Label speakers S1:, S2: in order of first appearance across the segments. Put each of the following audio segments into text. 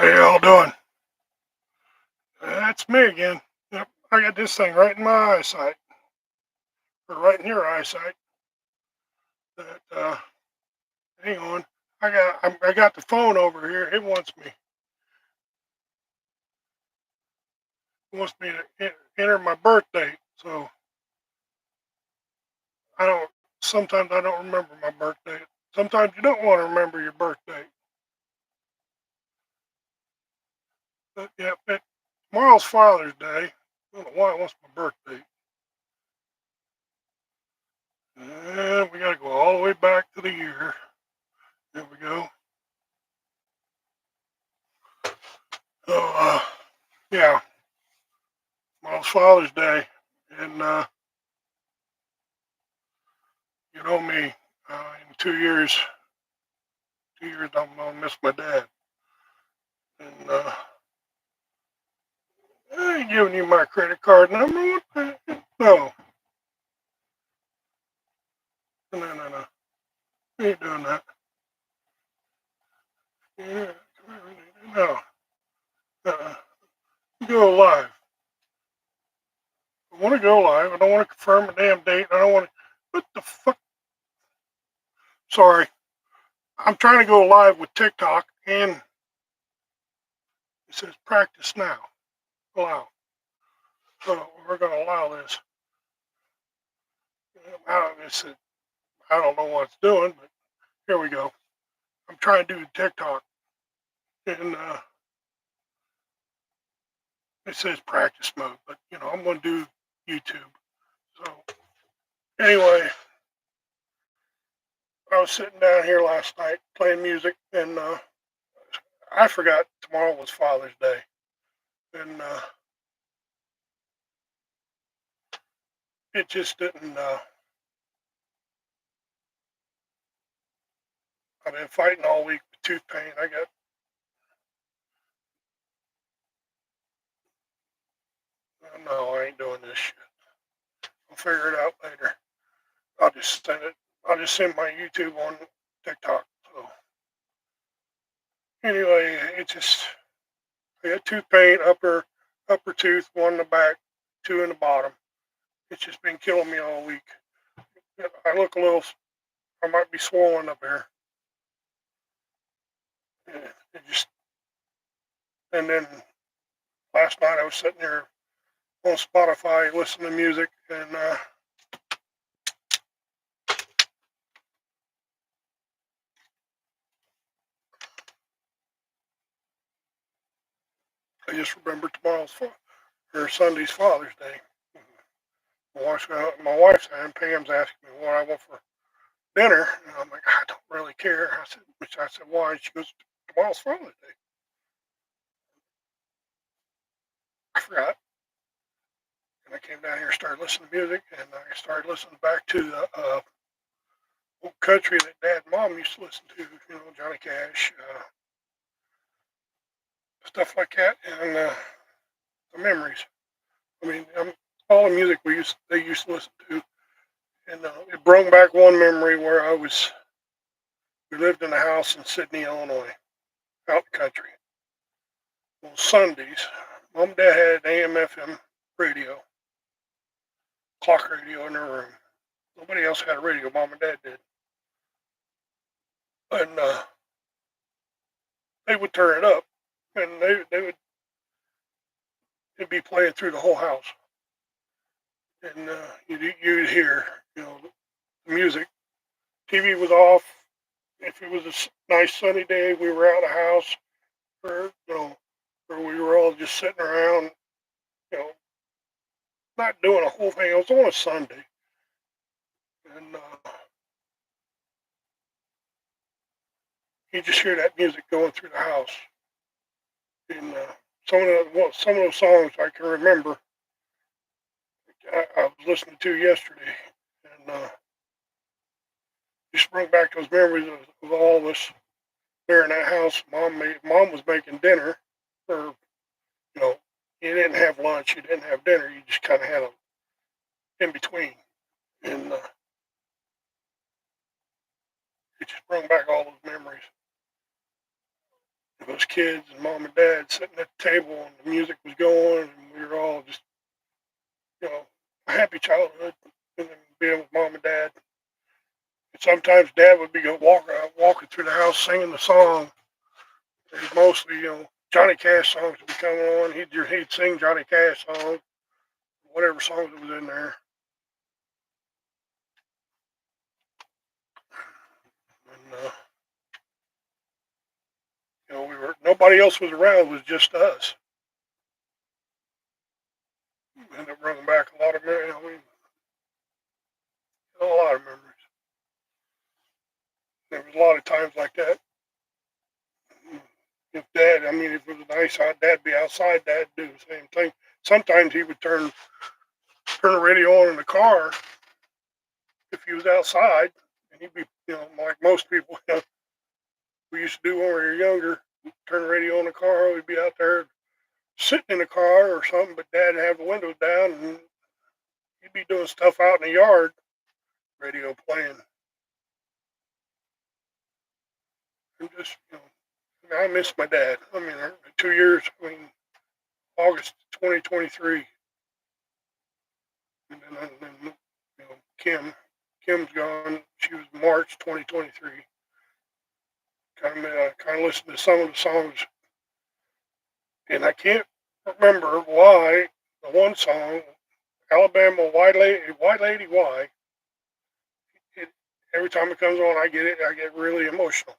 S1: How y'all doing? That's me again. Yep, I got this thing right in my eyesight, or right in your eyesight. That hang on, I got the phone over here. It wants me to enter my birthday. So I don't. Sometimes I don't remember my birthday. Sometimes you don't want to remember your birthday. But yeah, tomorrow's Father's Day. I don't know why it wants my birthday. And we got to go all the way back to the year. There we go. So yeah, tomorrow's Father's Day, and you know me. In 2 years, I'm gonna miss my dad, and I ain't giving you my credit card number. No, no. I ain't doing that. Yeah, no. Uh-uh. Go live. I want to go live. I don't want to confirm a damn date. I don't want to. What the fuck? Sorry. I'm trying to go live with TikTok, and it says practice now. Allow. So we're gonna allow this. I don't know what it's doing, but here we go. I'm trying to do TikTok, and it says practice mode, but I'm going to do YouTube. So anyway, I was sitting down here last night playing music, and I forgot tomorrow was Father's Day, and it just didn't. I've been fighting all week with tooth pain. No, I ain't doing this shit. I'll figure it out later. I'll just send it. I'll just send my YouTube on TikTok. So anyway, I got tooth pain, upper tooth, one in the back, two in the bottom. It's just been killing me all week. I look a little. I might be swollen up here. It just. And then last night I was sitting there on Spotify listening to music, and I just remembered or Sunday's Father's Day. My wife's and Pam's asking me what I want for dinner, and I'm like, I don't really care. I said, why? She goes, tomorrow's Father's Day. I forgot. And I came down here and started listening to music, and I started listening back to the old country that Dad and Mom used to listen to, Johnny Cash, stuff like that, and the memories. I mean, all the music they used to listen to, and it brought back one memory where we lived in a house in Sydney, Illinois, out in the country. On Sundays, Mom and Dad had an AM/FM radio, clock radio in their room. Nobody else had a radio. Mom and Dad did, and they would turn it up, and they would it'd be playing through the whole house, and you'd hear the music. TV was off. If it was a nice sunny day, we were out of the house, or or we were all just sitting around, you know, not doing a whole thing. It was on a Sunday, and you just hear that music going through the house. And some of those songs I can remember. I was listening to yesterday, and just bring back those memories of all of us there in that house. Mom was making dinner, or you know, you didn't have lunch, you didn't have dinner, you just kind of had a in between, and it just brought back all those memories. those kids and mom and dad sitting at the table and the music was going and we were all just, a happy childhood and then being with mom and dad. And sometimes dad would be walking through the house singing the song. And mostly, Johnny Cash songs would be coming on. He'd sing Johnny Cash songs, whatever songs that was in there. And nobody else was around. It was just us. And it brought back a lot of memories. A lot of memories. There was a lot of times like that. If if it was nice out, Dad'd be outside. Dad'd do the same thing. Sometimes he would turn the radio on in the car if he was outside, and he'd be, like most people, we used to do when we were younger. Turn the radio on in the car. We'd be out there sitting in the car or something, but Dad'd have the windows down, and he'd be doing stuff out in the yard. Radio playing. And just, I miss my dad. 2 years. August 2023, and then Kim's gone. She was March 2023. Kind of listened to some of the songs, and I can't remember why the one song, Alabama White Lady Why. Every time it comes on, I get really emotional.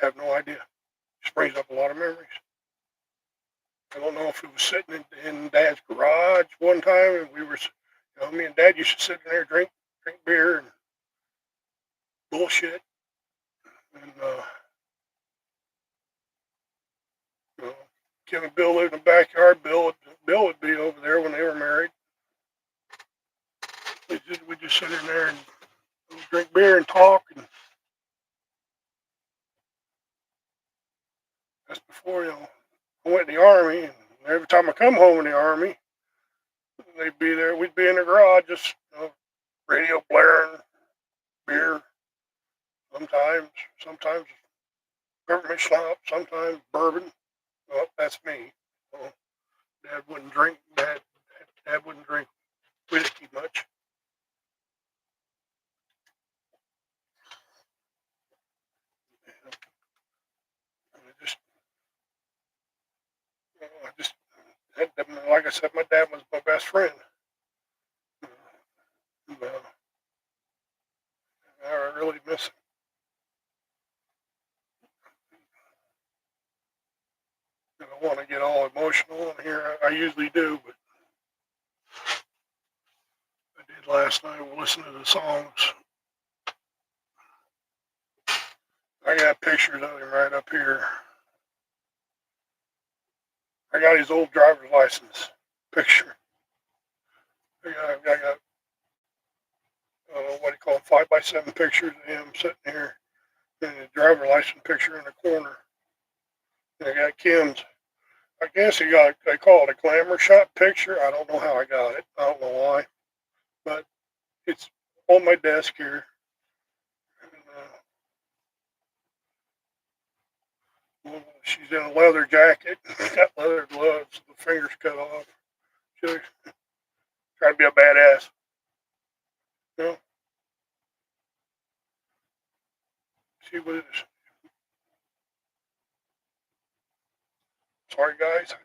S1: I have no idea. Just brings up a lot of memories. I don't know if it was sitting in Dad's garage one time, and we were, me and Dad used to sit in there, drink beer and bullshit, and Kim and Bill lived in the backyard. Bill would be over there when they were married. We just sit in there and drink beer and talk, and that's before I went in the Army, and every time I come home in the Army, they'd be there. We'd be in the garage, just radio blaring, beer. Sometimes peppermint schnapps, sometimes bourbon. Well, that's me. So Dad wouldn't drink. Dad wouldn't drink whiskey much. Like I said, my dad was my best friend. I really miss him. I don't want to get all emotional in here. I usually do, but I did last night. We'll listen to the songs. I got pictures of him right up here. I got his old driver's license picture. I got what do you call it, 5x7 pictures of him sitting here, and the driver's license picture in the corner. And I got Kim's. I guess they call it a glamour shot picture. I don't know how I got it. I don't know why, but it's on my desk here. And, she's in a leather jacket, got leather gloves, the fingers cut off. She's trying to be a badass. She was. Sorry, guys.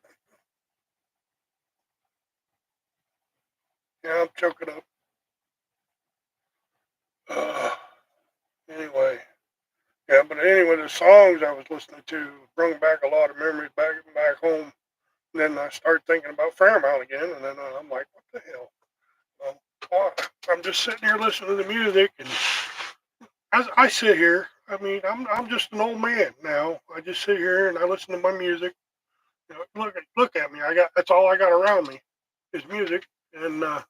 S1: Yeah, I'm choking up. Anyway. Yeah, but anyway, the songs I was listening to brought back a lot of memories back home. And then I started thinking about Fairmount again, and then I'm like, what the hell? I'm just sitting here listening to the music, and as I sit here, I'm just an old man now. I just sit here and I listen to my music. Look at me. That's all I got around me is music, and I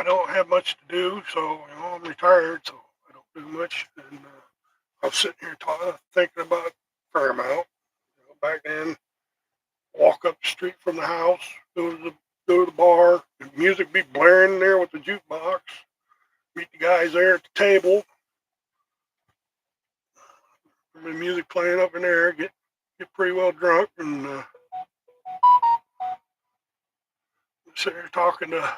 S1: don't have much to do, so I'm retired, so I don't do much. And I'm sitting here thinking about Fairmount. Back then, walk up the street from the house, go to the bar, the music be blaring there with the jukebox. Meet the guys there at the table. the music playing up in there, get pretty well drunk, and sit there talking to.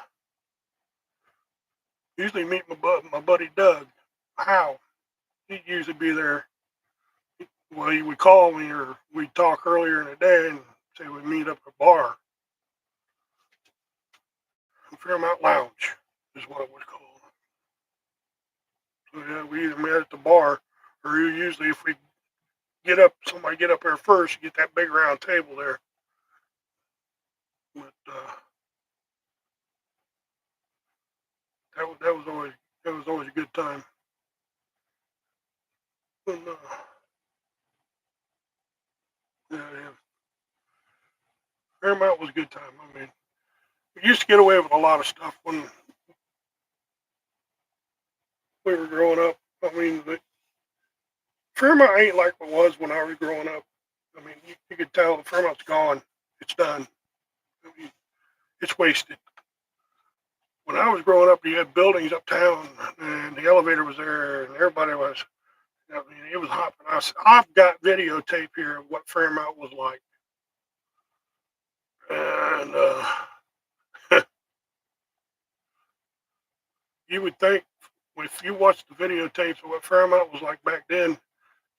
S1: Usually meet my buddy Doug Howe. He'd usually be there. Well, he would call me, or we'd talk earlier in the day and say we'd meet up at a bar. Fairmount Lounge is what it was called. So yeah, we either met at the bar, or usually if we somebody get up there first, you get that big round table there. But that was always a good time. And, yeah, Fairmount was a good time. I mean, we used to get away with a lot of stuff when we were growing up. I mean, Fairmount ain't like it was when I was growing up. I mean, you could tell the Fairmount's gone. It's done. I mean, it's wasted. When I was growing up, you had buildings uptown, and the elevator was there, and everybody was. I mean, it was hopping. I've got videotape here of what Fairmount was like, and you would think if you watched the videotapes of what Fairmount was like back then,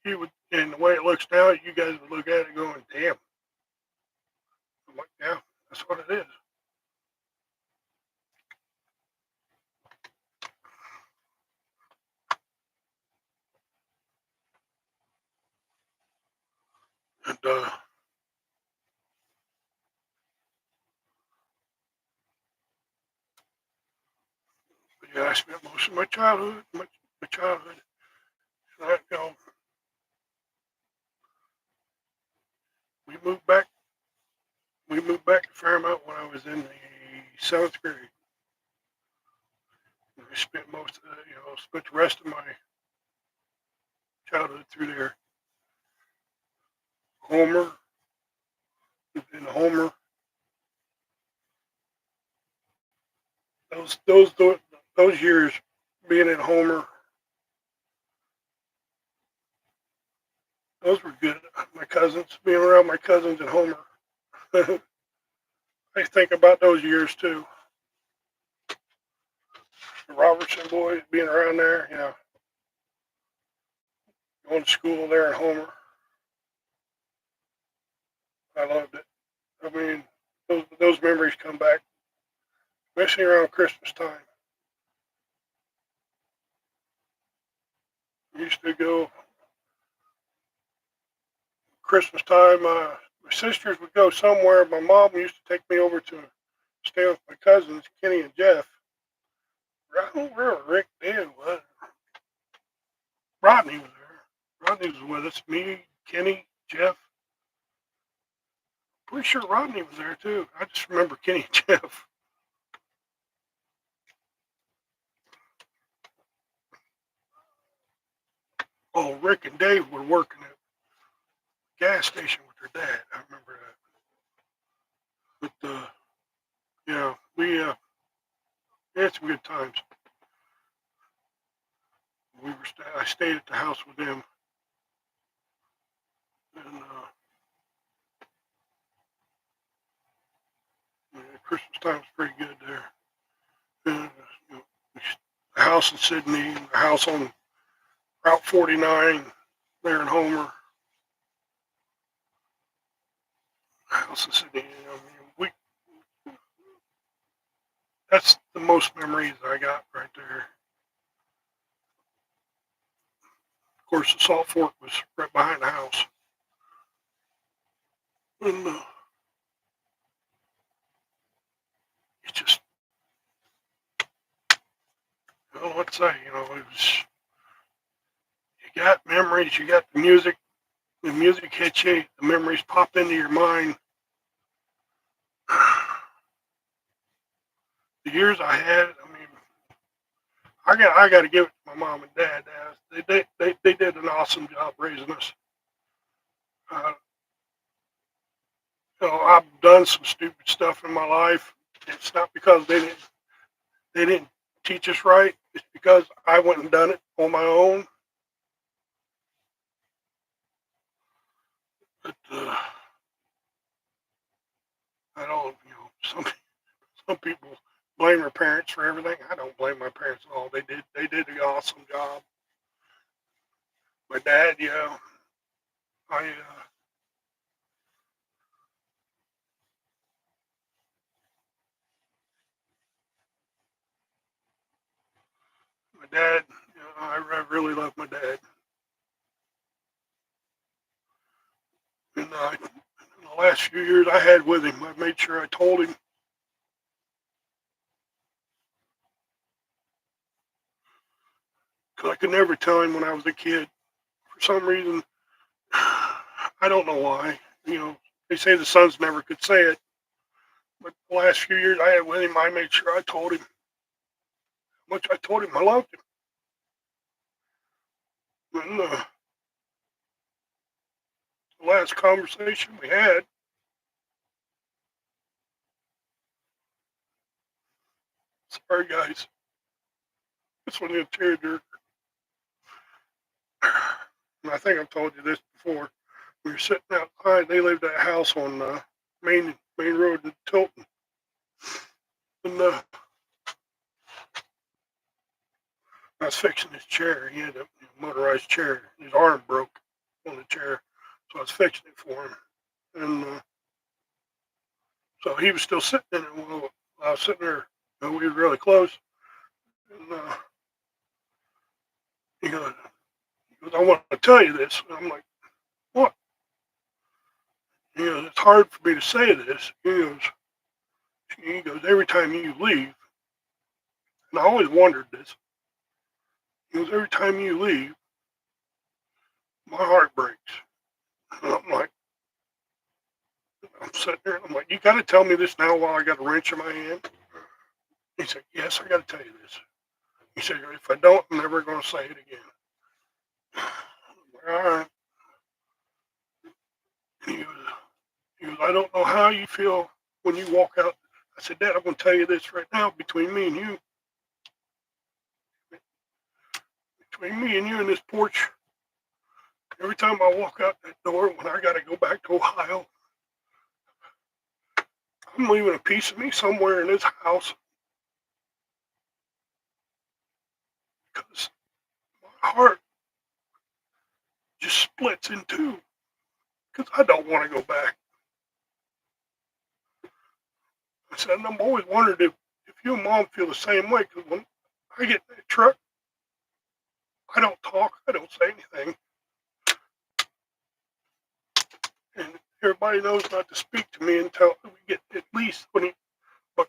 S1: you would, and the way it looks now, you guys would look at it going, "Damn!" I'm like, "Yeah, that's what it is." And yeah, I spent most of my childhood, my childhood. And we moved back. We moved back to Fairmount when I was in the seventh grade. And I spent most of the, spent the rest of my childhood through there. Homer, in Homer. Those years being in Homer, those were good. My cousins, being around my cousins in Homer. I think about those years too. The Robertson boys being around there, going to school there in Homer. I loved it. I mean, those memories come back, especially around Christmas time. We used to go Christmas time. My sisters would go somewhere. My mom used to take me over to stay with my cousins, Kenny and Jeff. I don't remember Rick did what. Rodney was there. Rodney was with us. Me, Kenny, Jeff. Pretty sure Rodney was there too. I just remember Kenny and Jeff. Oh, Rick and Dave were working at the gas station with their dad. I remember that. But yeah, we had some good times. I stayed at the house with them, and yeah, Christmas time was pretty good there. And, the house in Sydney, the house on Route 49 there in Homer, the house in Sydney. I mean, that's the most memories I got right there. Of course, the Salt Fork was right behind the house, and it's just, I don't know what to say. It was, you got memories, you got the music hits you, the memories pop into your mind. The years I had, I mean, I got to give it to my mom and dad. They did an awesome job raising us. Uh, I've done some stupid stuff in my life. It's not because they didn't teach us right. It's because I went and done it on my own. But I don't, some people blame their parents for everything. I don't blame my parents at all. They did an awesome job. My dad, yeah, I my dad, I really love my dad, and in the last few years I had with him, I made sure I told him, 'cause I could never tell him when I was a kid. For some reason, I don't know why. You know, they say the sons never could say it, but the last few years I had with him, I made sure I told him how much I told him I loved him. And the last conversation we had, sorry guys, this one is a tearjerker. And I think I've told you this before. We were sitting outside. They lived at a house on main road in Tilton, and I was fixing his chair. He had a motorized chair. His arm broke on the chair, so I was fixing it for him. And so he was still sitting in it while I was sitting there. We were really close, and he goes, "I want to tell you this." And I'm like, "What?" It's hard for me to say this. Every time you leave, and I always wondered this. Every time you leave, my heart breaks. And I'm like, I'm sitting there, and I'm like, you got to tell me this now while I got a wrench in my hand. He said, yes, I got to tell you this. He said, if I don't, I'm never going to say it again. All right. And he goes, I don't know how you feel when you walk out. I said, Dad, I'm going to tell you this right now between me and you. Between me and you and this porch, every time I walk out that door, when I got to go back to Ohio, I'm leaving a piece of me somewhere in this house because my heart just splits in two because I don't want to go back. I said, and I'm always wondered if you and Mom feel the same way because when I get in that truck, I don't talk, I don't say anything, and everybody knows not to speak to me until we get at least but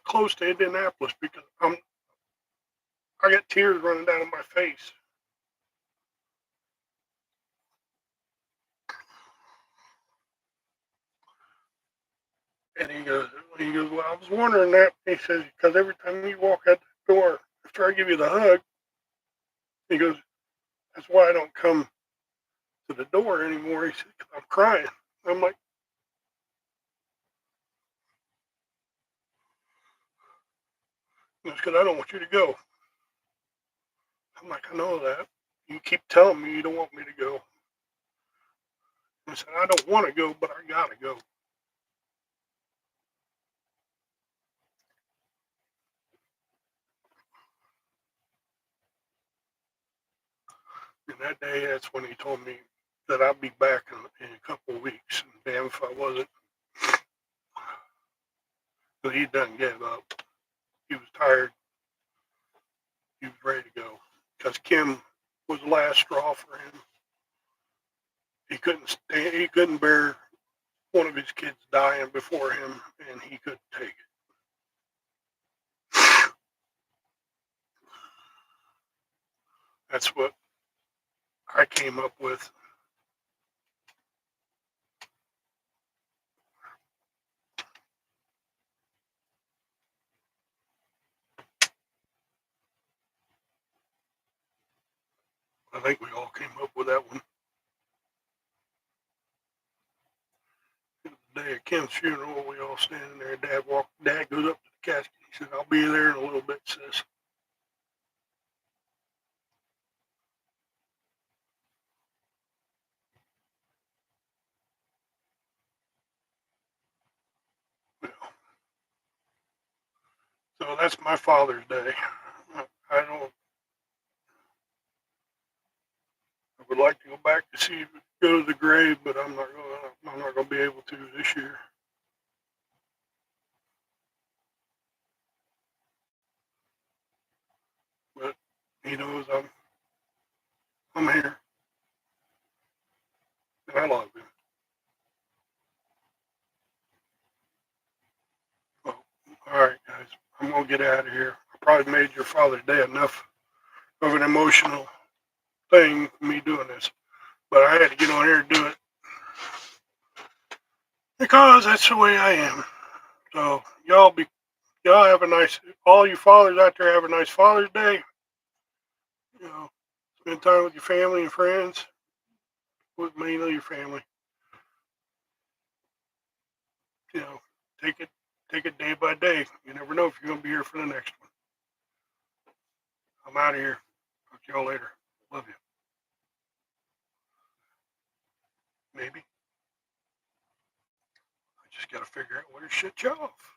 S1: close to Indianapolis because I got tears running down my face. And he goes, well, I was wondering that. He says, because every time you walk out the door, after I give you the hug, he goes, that's why I don't come to the door anymore. He said, because I'm crying. I'm like, it's because I don't want you to go. I'm like, I know that. You keep telling me you don't want me to go. I said, I don't want to go, but I gotta go. And that day, that's when he told me that I'd be back in a couple of weeks. And damn if I wasn't. But he done gave up. He was tired. He was ready to go. Because Kim was the last straw for him. He couldn't bear one of his kids dying before him, and he couldn't take it. That's what I came up with. I think we all came up with that one. The day of Kim's funeral, we all standing there. Dad goes up to the casket. He said, I'll be there in a little bit, sis. So that's my Father's Day. I don't. I would like to go back to see go to the grave, but I'm not going. I'm not going to be able to this year. But he knows I'm here and I love him. Well, all right, guys. I'm gonna get out of here. I probably made your Father's Day enough of an emotional thing for me doing this, but I had to get on here and do it because that's the way I am. So y'all have a nice all you fathers out there have a nice Father's Day. You know, spend time with your family and friends, with mainly your family. You know, take it take it day by day. You never know if you're gonna be here for the next one. I'm out of here. Talk to y'all later. Love you. Maybe. I just gotta figure out where to shut you off.